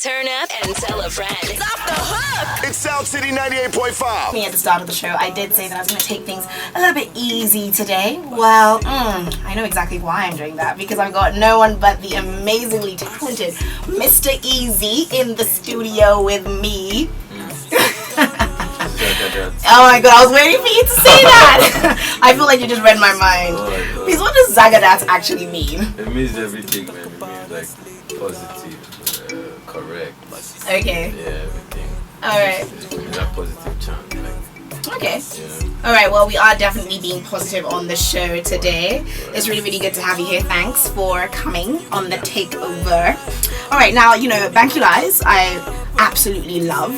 Turn up and tell a friend. It's off the hook. It's Soundcity 98.5. Me at the start of the show, I did say that I was going to take things a little bit easy today. Well, I know exactly why I'm doing that, because I've got no one but the amazingly talented Mr. Eazi in the studio with me. Oh my god, I was waiting for you to say that. I feel like you just read my mind. Please, what does Zagadat actually mean? It means everything, man. It means like positive, correct. Okay. Yeah, everything. Alright. It's that positive chant, like. Okay. Yeah. Alright, well, we are definitely being positive on the show today. It's really, really good to have you here. Thanks for coming on the takeover. Alright, now, Bankulais, I absolutely love.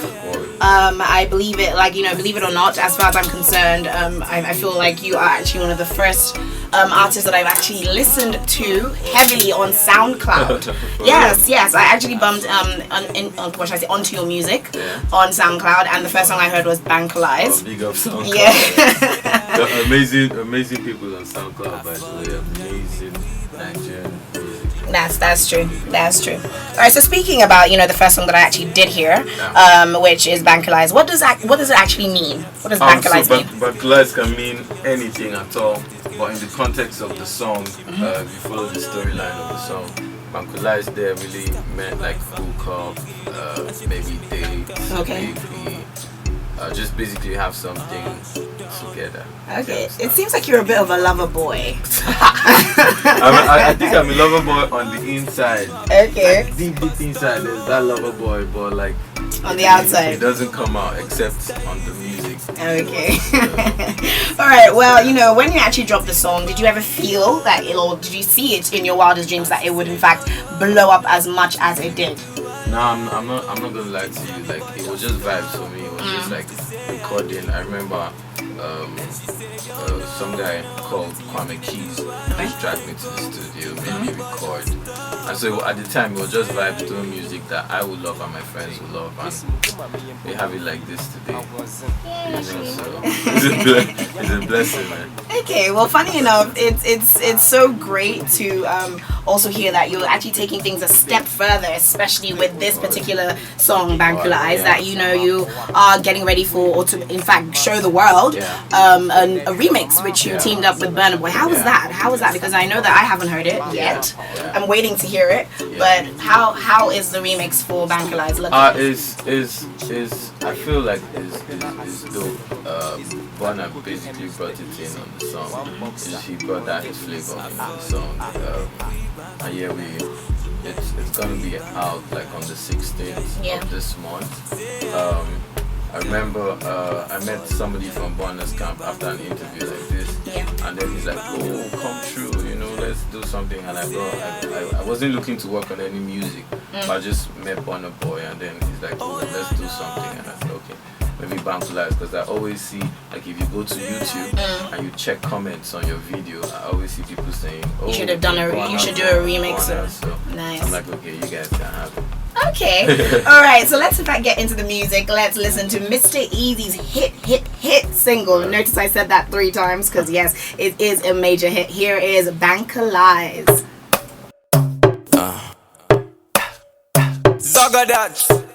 I believe it, believe it or not, as far as I'm concerned, I feel like you are actually one of the first artists that I've actually listened to heavily on SoundCloud. Yes, I actually bumped onto your music on SoundCloud, and the first song I heard was Bankulais. Big up SoundCloud. Yeah. amazing people on SoundCloud, by the way. Amazing Nigerian music. That's true. All right. So speaking about the first song that I actually did hear, which is Bankulais. What does it actually mean? What does Bankulais mean? Bankulais can mean anything at all, but in the context of the song, if you follow the storyline of the song, Bankulais there really meant like hook up, maybe date, maybe just basically have something together. Okay, it seems like you're a bit of a lover boy. I think I'm a lover boy on the inside. Okay. Like, deep inside, there's that lover boy, but like on the outside, it doesn't come out except on the music. Okay. All right. Well, when you actually dropped the song, did you ever feel that did you see it in your wildest dreams that it would in fact blow up as much as it did? No, I'm not gonna lie to you. Like, it was just vibes for me. It was just like recording. I remember some guy called Kwame Keys just dragged me to the studio, made me record. And so at the time, it was just vibes doing music that I would love and my friends would love, and we have it like this today. So it's a blessing, man. Okay, well, funny enough, it's so great to also hear that you're actually taking things a step further, especially with this particular song, Bankulais, that you are getting ready for, or to in fact show the world a remix which you teamed up with Burna Boy. How was that? Because I know that I haven't heard it yet. I'm waiting to hear it. But how is the remix for Bankulais looking? I feel like is dope. Burna basically brought it in on the song. She brought that flavor in the song. And it's gonna be out like on the 16th of this month. I remember I met somebody from Burna's camp after an interview like this, and then he's like, "Oh, come true, let's do something." And I wasn't looking to work on any music, but I just met Burna Boy, and then he's like, "Oh, let's do something," and I said, "Okay." Maybe Bankulais, because I always see, like, if you go to YouTube and you check comments on your video, I always see people saying, "Oh, you should do a remix." So nice. I'm like, okay, you guys can have it. Okay. All right. So let's in fact get into the music. Let's listen to Mr. Eazi's hit single. Notice I said that 3 times because yes, it is a major hit. Here is Bankulais. Zagadat.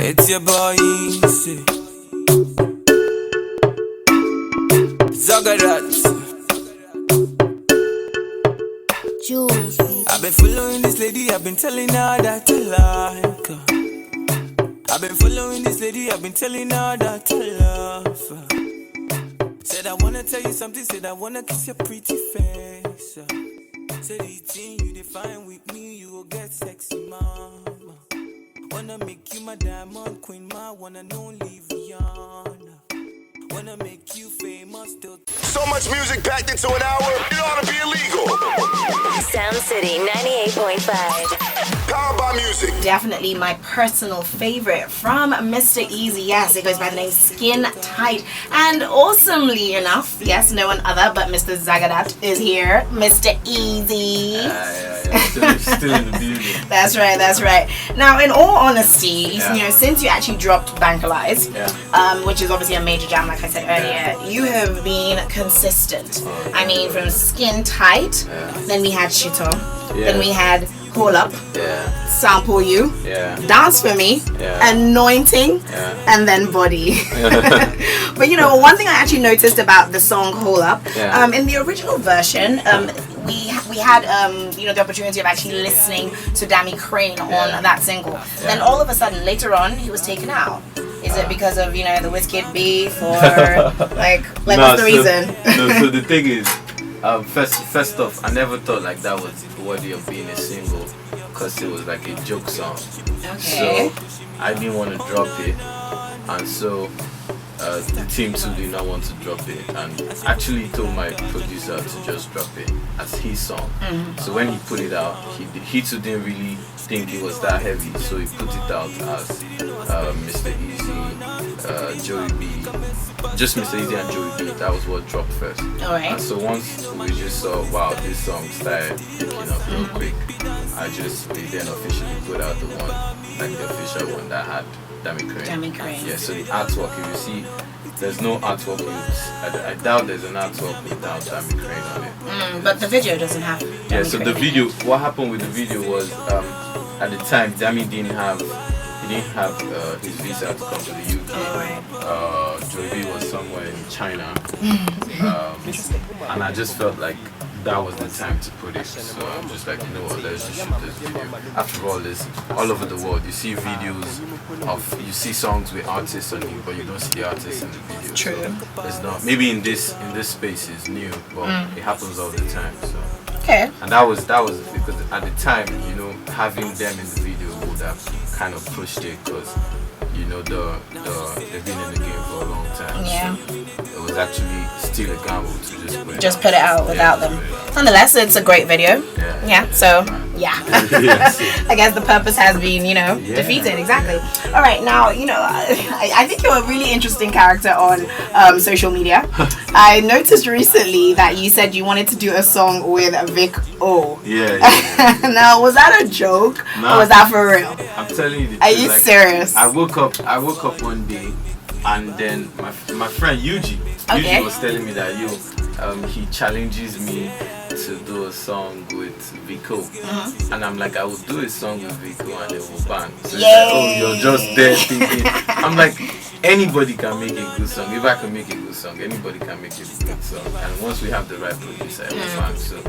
It's your boy Eazi. Zagadat. Jules, I've been following this lady, I've been telling her that I like her. I've been following this lady, I've been telling her that I love her. Said I wanna tell you something, said I wanna kiss your pretty face. Said the thing you define with me, you will get sexy, mama. Wanna make you my diamond queen, my one and only Rihanna. Wanna make you famous, still. So much music packed into an hour, it ought to be illegal. Soundcity 98.5. Powered by music. Definitely my personal favorite from Mr. Eazi. Yes, it goes by the name Skin Tight. And awesomely enough, yes, no one other but Mr. Zagadat is here. Mr. Eazi. Still in the building. That's right. Now, in all honesty, since you actually dropped Bankulais, which is obviously a major jam, like I said earlier, you have been consistent. I mean, from Skin Tight, then we had Shito, then we had Hold Up, Yeah. Sample You, Yeah. Dance For Me, Yeah. Anointing, Yeah. and then Body. But you know, one thing I actually noticed about the song Hold Up, Yeah. in the original version, we had you know, the opportunity of actually listening to Dammy Crane on that single. Then all of a sudden, later on, he was taken out. Is it because of, you know, the Wizkid beef, or like No, what's the reason? So the thing is, first off, I never thought like that was worthy of being a single, because it was like a joke song. Okay. So I didn't want to drop it, and so the team too did not want to drop it, and actually told my producer to just drop it as his song. So when he put it out, he too didn't really think it was that heavy, so he put it out as Mr. Eazi, Joey B, just Mr. Eazi and Joey B. That was what dropped first. Alright. And so once we just saw, wow, this song started picking up real quick, we then officially put out the one, like the official one that had Dammy Crane. Dammy Crane. Yeah, so the artwork, if you see, there's no artwork I doubt there's an artwork without Dammy Crane on it. But the video doesn't have Dammy Yeah, so Crane. the video, what happened with the video was, at the time, Dammy didn't have his visa to come to the UK. Joey B was somewhere in China. And I just felt like that was the time to put it. So I'm just like, you know what, let's just shoot this video. After all, this all over the world, you see videos you see songs with artists on it, but you don't see the artists in the video. True. So it's not, maybe in this space it's new, but it happens all the time. So. Okay. And that was because at the time, you know, having them in the video would have kind of pushed it, because you know they've been in the game for a long time. Yeah. So it was actually still a gamble to Just put it out without them. Nonetheless, it's a great video. Yeah. So yeah. I guess the purpose has been, you know, defeated. Exactly. All right. Now, you know, I think you're a really interesting character on social media. I noticed recently that you said you wanted to do a song with Vic O. Yeah. Now, was that a joke, or was that for real? I'm telling you the truth. Are you serious? I woke up one day, and then my friend Eazi was telling me that he challenges me to do a song with Vic O. And I'm like, I will do a song with Vic O and it will bang. So he's like, oh, you're just there thinking. I'm like, anybody can make a good song. If I can make a good song, anybody can make a good song. And once we have the right producer, it will bang. So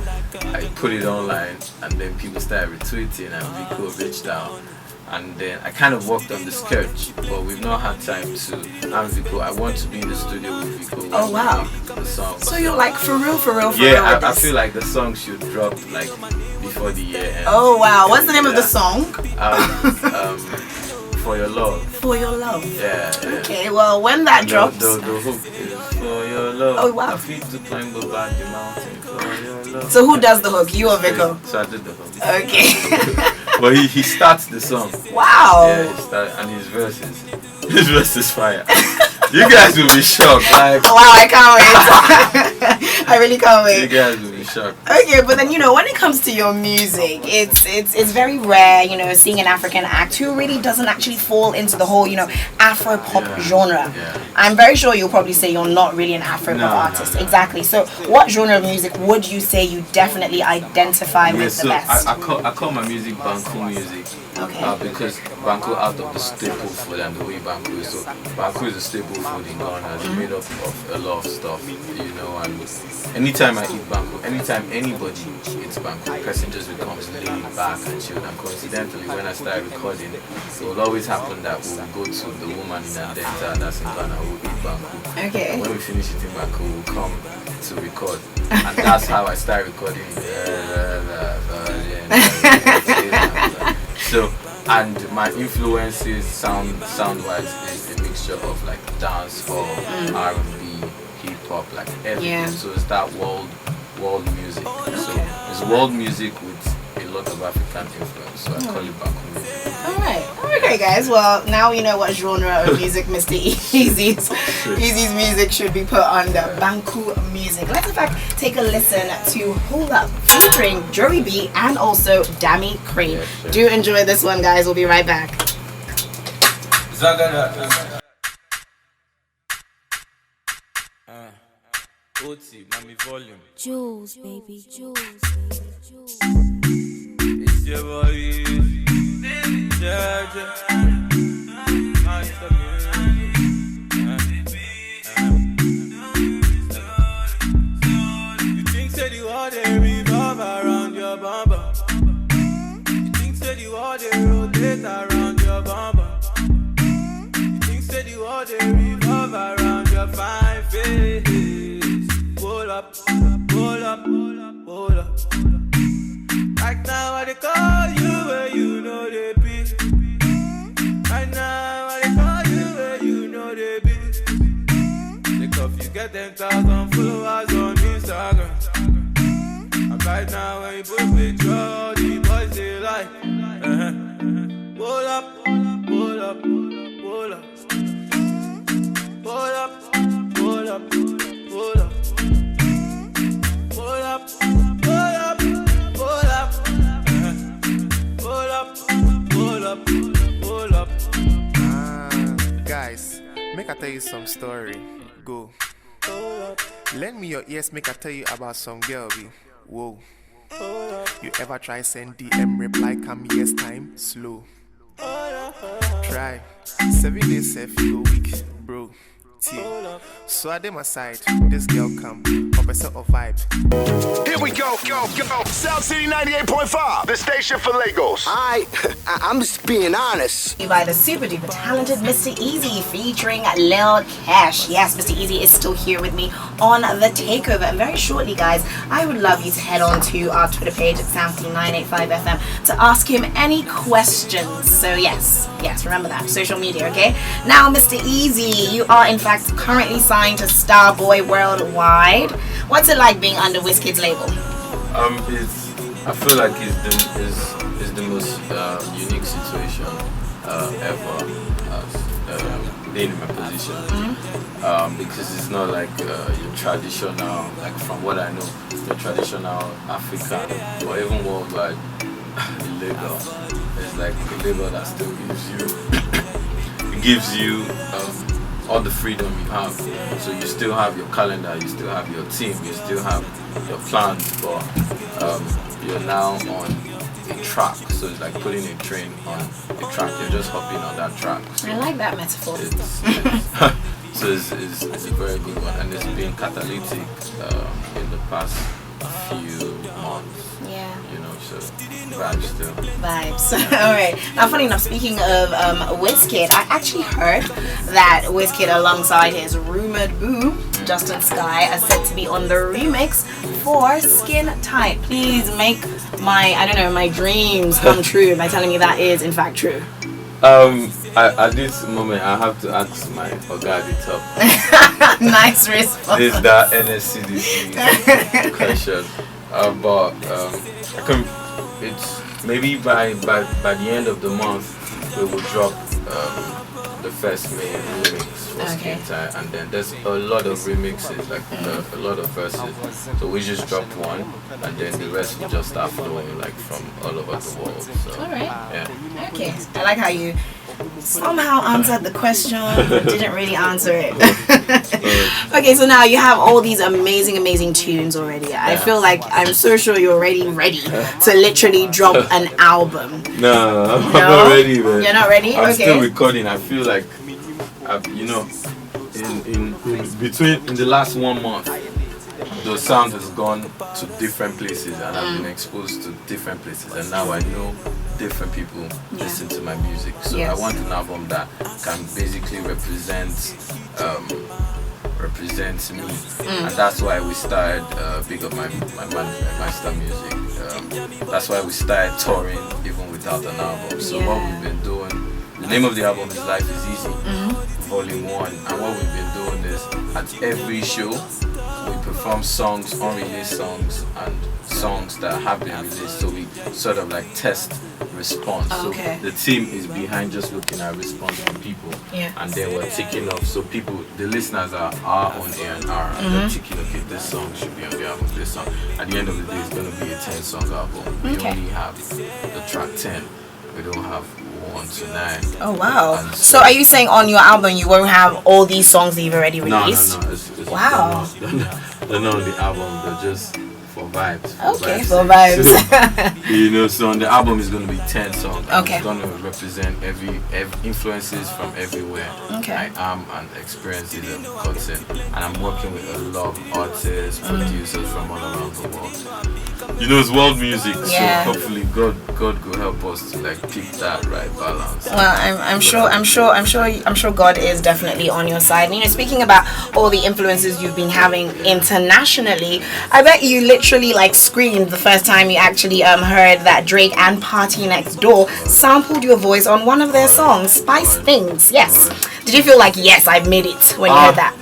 I put it online, and then people started retweeting, and Vic O reached out. And then I kind of worked on the sketch, but we've not had time to. I'm Vic O. I want to be in the studio with Vic O. Oh wow! The song. So you're like for real? Yeah, I feel like the song should drop like before the year ends. Oh wow! What's the name of the song? For Your Love. For Your Love. Yeah. Okay, well when that drops. The hook is For Your Love. Oh wow! I feel to climb over the mountain for your love. So who does the hook? You or Vic O? So I did the hook. Okay. But he starts the song. Wow. Yeah, he starts, and his verse is fire. You guys will be shocked. Like, wow, I can't wait. I really can't wait. You guys will be shocked. Okay, but then, you know, when it comes to your music, it's very rare, you know, seeing an African act who really doesn't actually fall into the whole, you know, Afro pop genre. Yeah. I'm very sure you'll probably say you're not really an Afro pop artist. No. Exactly. So what genre of music would you say you definitely identify with the best? I call my music Banku music. Okay. Because Banku out of the staple food and the way Banku is. So Banku is a staple food in Ghana. It's made up of a lot of stuff, you know, and anytime I eat Banku, anytime anybody eats Banku, the person just becomes laid back and chilled. And coincidentally, when I start recording, it will always happen that we'll go to the woman in Adenta that's in Ghana who will eat Banku. Okay. And when we finish eating Banku, we'll come to record. And that's how I start recording. So, and my influences sound-wise is a mixture of like dance hall, R&B, hip hop, like everything. Yeah. So it's that world music. So it's world music with a lot of African influence. So I call it Banku music. Alright. Okay guys, well now we know what genre of music Mr. Eazi's music should be put under Banku music. Let's in fact take a listen to Hold Up featuring Joey B and also Dammy Crane. Yeah, sure. Do enjoy this one guys, we'll be right back. Oti, mommy volume. Jules, baby, Jules, baby, Jules. It's your voice. Yeah, Master music. You think said you all they revolve around your bumper. You think said you all they rotate around your bumper. You think said you all they revolve around your fine face. Pull up, pull up, pull up. Right now I they call you where you know they be. Right now I they call you where you know they be. Because you get 10,000 followers on Instagram. And right now when you put picture, all the boys they like. Pull up, pull up, pull up. Pull up, pull up, pull up. Pull up, pull up, pull up. Pull up, pull up, pull up. Guys, make I tell you some story. Go. Lend me your ears, make I tell you about some girl. Be. Whoa. You ever try send DM reply come yes time? Slow. Try. 7 days safe you go weak, bro. So I did my side, this girl come, professor of vibe. Here we go. Soundcity 98.5, the station for Lagos. I'm just being honest. By the super duper talented Mr. Eazi featuring Lil Cash. Yes, Mr. Eazi is still here with me on the takeover. And very shortly, guys, I would love you to head on to our Twitter page at Soundcity985FM to ask him any questions. So yes, remember that. Social media, okay? Now, Mr. Eazi, you are in fact currently signed to Starboy Worldwide. What's it like being under Wizkid's label? I feel like it's the most unique situation ever being in my position. Because it's not like your traditional, like from what I know, your traditional African or even worldwide label. It's like a label that still gives you all the freedom you have. So you still have your calendar, you still have your team, you still have your plans, but you're now on a track. So it's like putting a train on a track. You're just hopping on that track. So I like that metaphor. So it's a very good one, and it's been catalytic in the past few months. Yeah. You know, so vibes still. Vibes. Alright. Now, funny enough, speaking of Wizkid, I actually heard that Wizkid, alongside his rumored boo, Justin Sky, are set to be on the remix for Skin Tight. Please make my dreams come true by telling me that is in fact true. At this moment, I have to ask my Oga at the top. Nice response. This that NSCDC question. But it's maybe by the end of the month we will drop the first main remix for Skin Tight, and then there's a lot of remixes, like a lot of verses. So we just dropped one, and then the rest will just start flowing like from all over the world. So, alright. Yeah. Okay. I like how you somehow answered the question but didn't really answer it. Okay, so now you have all these amazing tunes already. I feel like I'm so sure you're already ready to literally drop an album. No, I'm not ready, man. You're not ready? I'm okay. still recording. I feel like, in the last 1 month, the sound has gone to different places, and I've been exposed to different places, and now I know different people listen to my music. So I want an album that can basically represent me, and that's why we started big up my master music. That's why we started touring even without an album. So what we've been doing, the name of the album is Life is Easy, Volume 1, and what we've been doing is at every show we perform songs, unreleased songs, and songs that have been released. So we sort of like test response. So the team is behind just looking at response from people, and then we're ticking off. So people, the listeners are on air and are, and they're ticking, okay, this song should be on the album, this song. At the end of the day, it's going to be a 10-song album. We only have the track 10. We don't have 1 to 9. Oh wow! So are you saying on your album you won't have all these songs that you've already released? No. Wow. They're not on the album. They're just vibes. Okay, for vibes. So, so on the album is going to be 10 songs. Okay. It's going to represent every influences from everywhere. Okay. I am and experiences and content. And I'm working with a lot of artists, producers from all around the world. It's world music, Yeah. so hopefully God will help us to like pick that right balance. Well, I'm sure God is definitely on your side. And, speaking about all the influences you've been having internationally, I bet you literally like screamed the first time you actually heard that Drake and Party Next Door sampled your voice on one of their songs, Spice Things. Yes. Did you feel like, yes, I made it when you heard that?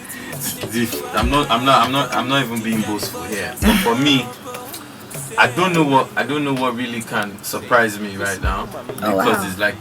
I'm not even being boastful here. But for me, I don't know what really can surprise me right now, because it's like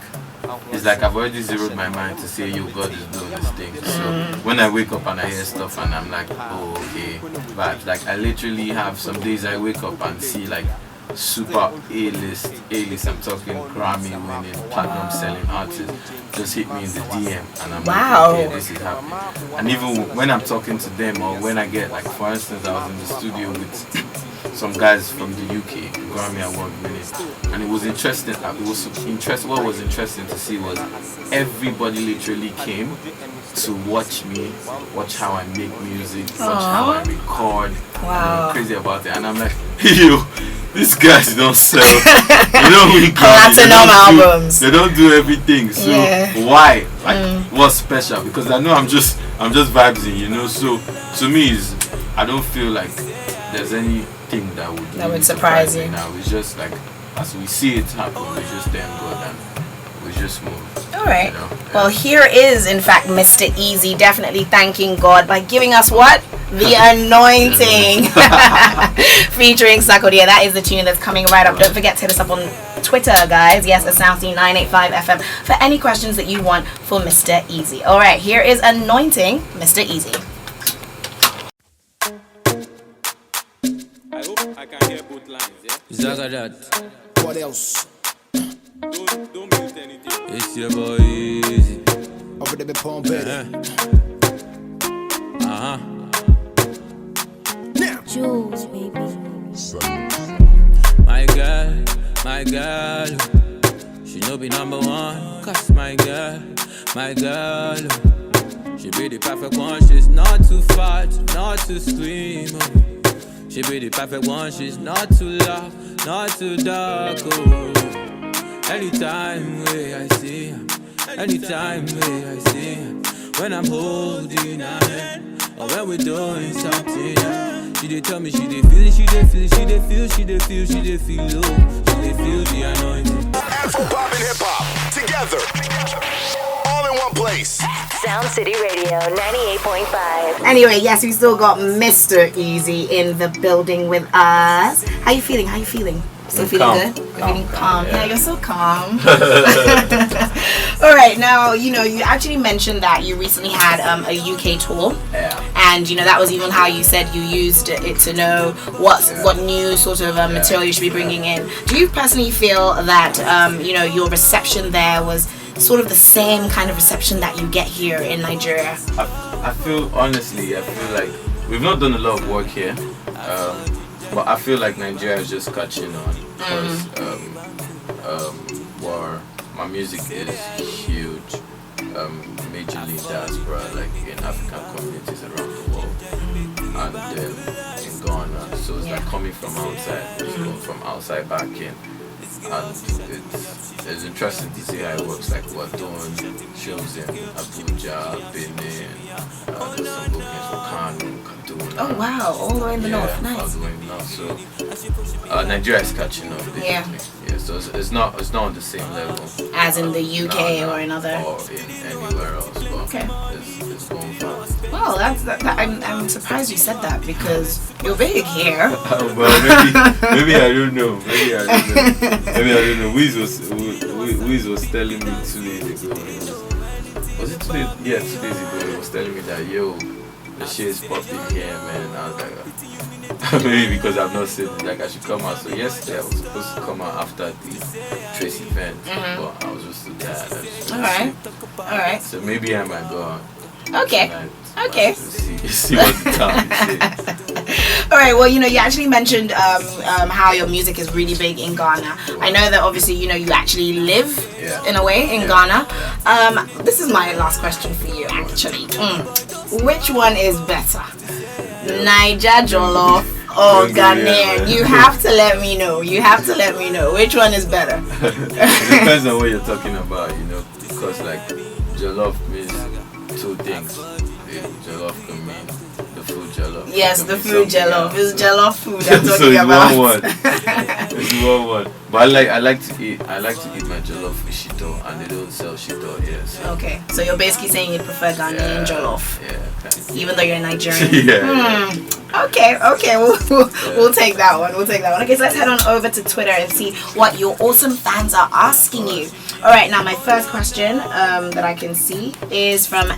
I've already zeroed my mind to say, yo, God is doing this thing. So when I wake up and I hear stuff and I'm like, oh, okay, but like I literally have some days I wake up and see like super A-list, I'm talking Grammy winning, platinum selling artists just hit me in the DM, and I'm like, okay, this is happening. And even when I'm talking to them, or when I get, like, for instance, I was in the studio with some guys from the UK, Grammy Award winning, and it was interesting. What was interesting to see was everybody literally came to watch how I make music, watch how I record. Wow. I'm crazy about it, and I'm like, yo, these guys don't sell. They don't win platinum albums. They don't do everything. So why? Like, what's special? Because I know I'm just vibesing, So to me, I don't feel like there's anything that would surprise you. Now it's just like, as we see it happen, we just thank God and we just move. All right. Well, here is in fact Mr. Eazi definitely thanking God by giving us what? The Anointing. Featuring Sakodia. That is the tune that's coming right up. Don't forget to hit us up on Twitter, guys. Yes, at Soundcity 985 FM for any questions that you want for Mr. Eazi. All right, here is Anointing, Mr. Eazi. I hope I can hear both lines, yeah? Zagadat. What else? Don't mute anything. It's your boy Eazi. Over there, Palm Better. Now. Jules, baby. My girl, she no be number one. Cause my girl, she be the perfect one. She's not too fat, not too slim. She be the perfect one. She's not too loud, not too dark. Oh. Anytime where I see her, when I'm holding her hand, or when we're doing something, she dey tell me she dey feel, she dey feel low, she dey feel the anointing. Afro-pop and hip-hop, together, all in one place. Soundcity Radio 98.5. Anyway, yes, we still got Mr. Eazi in the building with us. How you feeling? Still feeling calm. good? You're feeling calm. Yeah, you're so calm. All right, now, you actually mentioned that you recently had a UK tour. Yeah. And, that was even how you said you used it to know what new sort of material you should be bringing in. Do you personally feel that, your reception there was sort of the same kind of reception that you get here in Nigeria? I feel like we've not done a lot of work here. But I feel like Nigeria is just catching on because where my music is huge, majorly diaspora, like in African communities around the world, and in Ghana. So it's like coming from outside, it's going from outside back in, and it's interesting to see how it works. Like we're doing shows in Abuja, Benin, there's some bookings for Kano, Kaduna. Oh wow, all the way in the north, nice. All the way in the north. So Nigeria is catching up, basically. Yeah. So it's not on the same level as in the UK or another, or in anywhere else. But okay. It's going fast. Well, I'm surprised you said that because you're big here. Well, maybe I don't know. Maybe I don't know. Wiz was telling me 2 days ago. Was it 2 days? Yeah, 2 days ago. He was telling me that the shit is popping here, man. And I was like, maybe because I've not said like I should come out. So yesterday I was supposed to come out after the Trace event, but I was just too tired. All right. So maybe I might go out. Okay. See what the town is saying. All right. Well, you actually mentioned how your music is really big in Ghana. I know that obviously you actually live in a way in Ghana. This is my last question for you, actually. Which one is better, Niger Jollof or Ghanaian? You have to let me know. Which one is better. It depends on what you're talking about, because like Jollof means two things. Jollof can mean the food Jollof. Yes, the food Jollof. It's Jollof food I'm talking so it's about. It's one. But I like to eat my Jollof with shito, and they don't sell shito here. So. Okay, so you're basically saying you prefer Ghanaian Jollof. Yeah. Even though you're Nigerian. Okay, we'll take that one. Okay, so let's head on over to Twitter and see what your awesome fans are asking you. All right, now my first question that I can see is from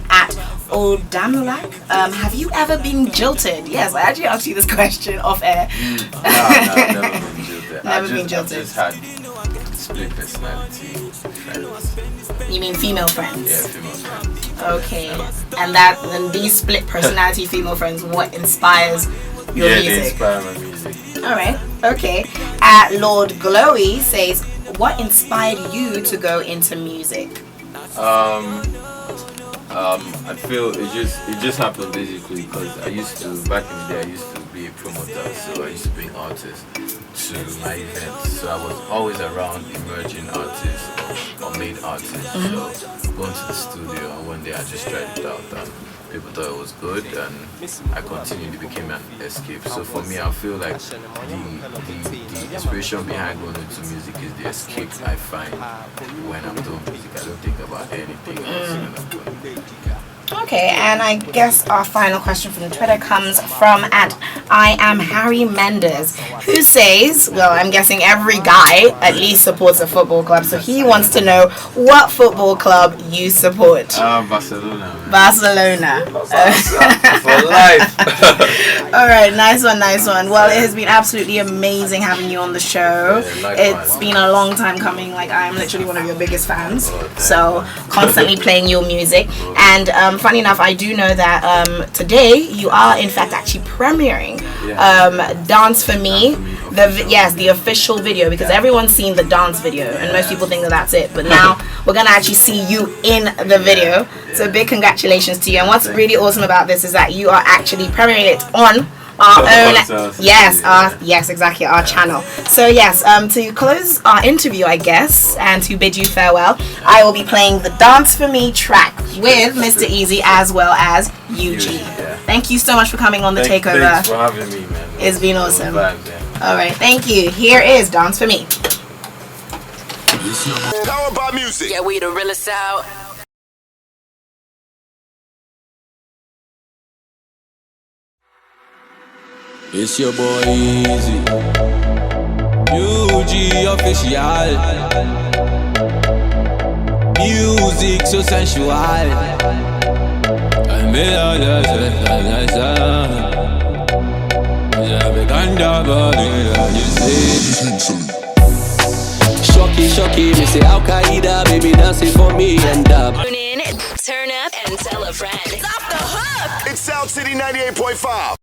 @Odamulak. Have you ever been jilted? Yes, I actually asked you this question off air. No, never been jilted. I just had split personality friends. You mean female friends? Yeah, female friends. Okay, and these split personality female friends, what inspires your music? They inspire my music. All right, okay. Lord Glowy says, what inspired you to go into music? I feel it just happened basically because back in the day I used to be a promoter, so I used to bring artists to my events. So I was always around emerging artists or made artists. So going to the studio, and one day I just tried it out and people thought it was good, and I continued. It became an escape. So for me, I feel like the inspiration behind going into music is the escape I find when I'm doing music. I don't think about anything else when I'm doing music. Okay, and I guess our final question from Twitter comes from @IamHarryMendez, who says, well, I'm guessing every guy at least supports a football club, so he wants to know what football club you support. Barcelona. Man. Barcelona. For life. All right, nice one. Well, it has been absolutely amazing having you on the show. It's been a long time coming. Like, I'm literally one of your biggest fans, so constantly playing your music. And funny enough, I do know that today you are in fact actually premiering Dance For Me, the official video, because everyone's seen the dance video and most people think that that's it, but now we're gonna actually see you in the video. So big congratulations to you. And what's really awesome about this is that you are actually premiering it on our own, our channel. So yes, to close our interview, I guess, and to bid you farewell, I will be playing the Dance For Me track with Mr. Eazi as well as UG. Thank you so much for coming on the takeover. Thanks for having me, man. It's been awesome. All right, thank you. Here is Dance For Me. Powered by music. Yeah, we the realest out. It's your boy Eazi, UG official. Music so sensual. I made all Shocky, me say Al Qaeda, baby dancing for me and up. Tune in, turn up, and tell a friend. It's off the hook. It's Sound City 98.5.